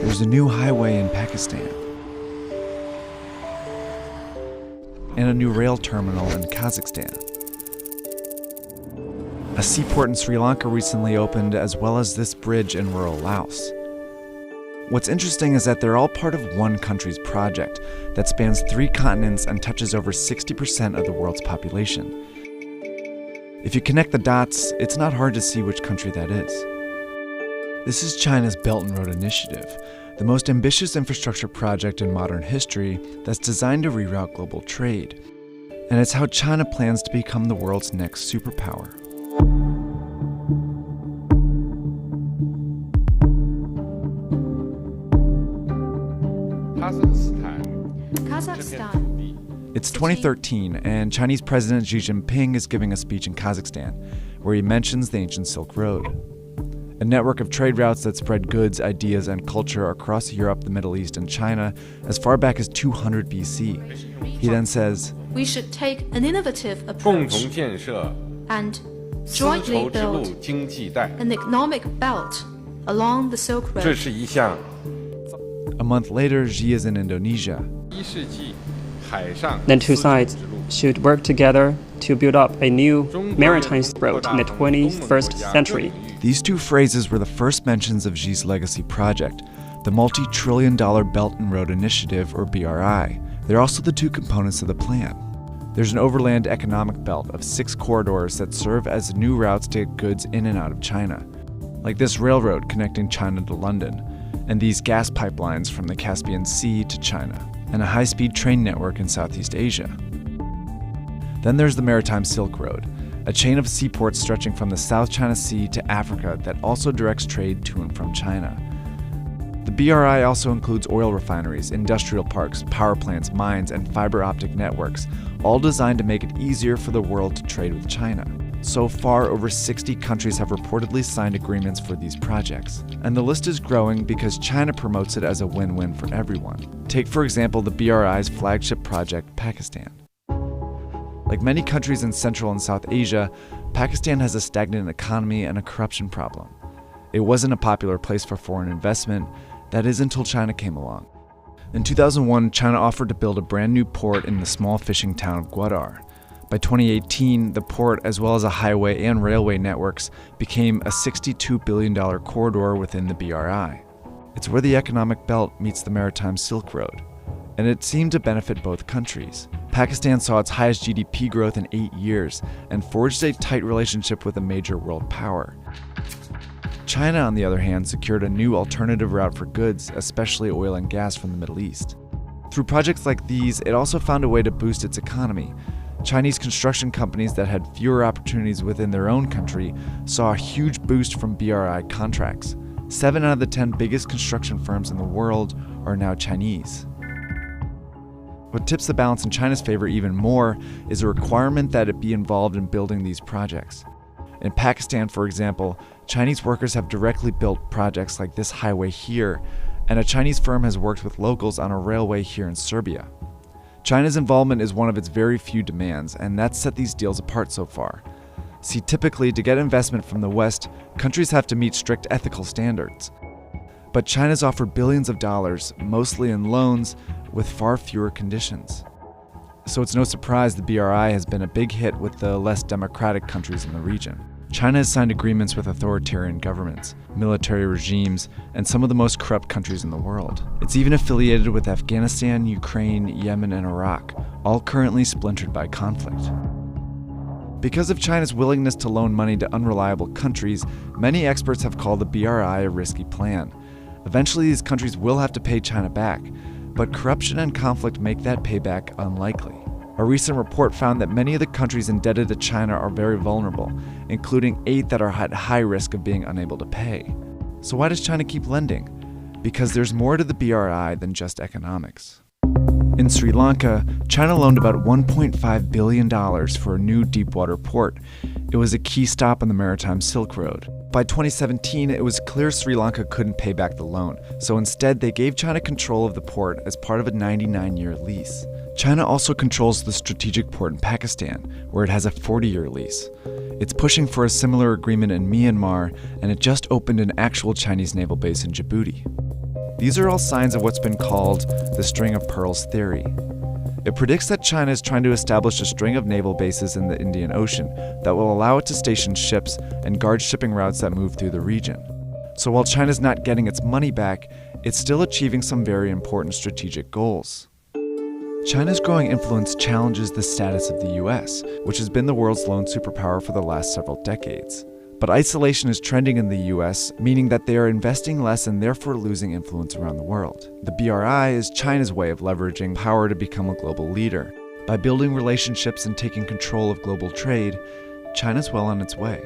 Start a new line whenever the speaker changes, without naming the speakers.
There's a new highway in Pakistan, and a new rail terminal in Kazakhstan. A seaport in Sri Lanka recently opened, as well as this bridge in rural Laos. What's interesting is that they're all part of one country's project that spans 3 continents and touches over 60% of the world's population. If you connect the dots, it's not hard to see which country that is. This is China's Belt and Road Initiative, the most ambitious infrastructure project in modern history that's designed to reroute global trade. And it's how China plans to become the world's next superpower.
Kazakhstan.
It's 2013, and Chinese President Xi Jinping is giving a speech in Kazakhstan, where he mentions the ancient Silk Road, a network of trade routes that spread goods, ideas, and culture across Europe, the Middle East, and China as far back as 200 BC. He then says,
"We should take an innovative approach and jointly build an economic belt along the Silk Road."
A month later, Xi is in Indonesia.
The two sides should work together to build up a new maritime road in the 21st century.
These two phrases were the first mentions of Xi's legacy project, the multi-trillion-dollar Belt and Road Initiative, or BRI. They're also the two components of the plan. There's an overland economic belt of 6 corridors that serve as new routes to get goods in and out of China, like this railroad connecting China to London, and these gas pipelines from the Caspian Sea to China, and a high-speed train network in Southeast Asia. Then there's the Maritime Silk Road, a chain of seaports stretching from the South China Sea to Africa that also directs trade to and from China. The BRI also includes oil refineries, industrial parks, power plants, mines, and fiber optic networks, all designed to make it easier for the world to trade with China. So far, over 60 countries have reportedly signed agreements for these projects. And the list is growing because China promotes it as a win-win for everyone. Take, for example, the BRI's flagship project, Pakistan. Like many countries in Central and South Asia, Pakistan has a stagnant economy and a corruption problem. It wasn't a popular place for foreign investment, that is until China came along. In 2001, China offered to build a brand new port in the small fishing town of Gwadar. By 2018, the port, as well as a highway and railway networks, became a $62 billion corridor within the BRI. It's where the economic belt meets the Maritime Silk Road, and it seemed to benefit both countries. Pakistan saw its highest GDP growth in 8 years and forged a tight relationship with a major world power. China, on the other hand, secured a new alternative route for goods, especially oil and gas from the Middle East. Through projects like these, it also found a way to boost its economy. Chinese construction companies that had fewer opportunities within their own country saw a huge boost from BRI contracts. 7 out of the 10 biggest construction firms in the world are now Chinese. What tips the balance in China's favor even more is a requirement that it be involved in building these projects. In Pakistan, for example, Chinese workers have directly built projects like this highway here, and a Chinese firm has worked with locals on a railway here in Serbia. China's involvement is one of its very few demands, and that's set these deals apart so far. See, typically, to get investment from the West, countries have to meet strict ethical standards. But China's offered billions of dollars, mostly in loans, with far fewer conditions. So it's no surprise the BRI has been a big hit with the less democratic countries in the region. China has signed agreements with authoritarian governments, military regimes, and some of the most corrupt countries in the world. It's even affiliated with Afghanistan, Ukraine, Yemen, and Iraq, all currently splintered by conflict. Because of China's willingness to loan money to unreliable countries, many experts have called the BRI a risky plan. Eventually, these countries will have to pay China back, but corruption and conflict make that payback unlikely. A recent report found that many of the countries indebted to China are very vulnerable, including 8 that are at high risk of being unable to pay. So why does China keep lending? Because there's more to the BRI than just economics. In Sri Lanka, China loaned about $1.5 billion for a new deepwater port. It was a key stop on the Maritime Silk Road. By 2017, it was clear Sri Lanka couldn't pay back the loan, so instead they gave China control of the port as part of a 99-year lease. China also controls the strategic port in Pakistan, where it has a 40-year lease. It's pushing for a similar agreement in Myanmar, and it just opened an actual Chinese naval base in Djibouti. These are all signs of what's been called the string of pearls theory. It predicts that China is trying to establish a string of naval bases in the Indian Ocean that will allow it to station ships and guard shipping routes that move through the region. So while China's not getting its money back, it's still achieving some very important strategic goals. China's growing influence challenges the status of the US, which has been the world's lone superpower for the last several decades. But isolation is trending in the US, meaning that they are investing less and therefore losing influence around the world. The BRI is China's way of leveraging power to become a global leader. By building relationships and taking control of global trade, China's well on its way.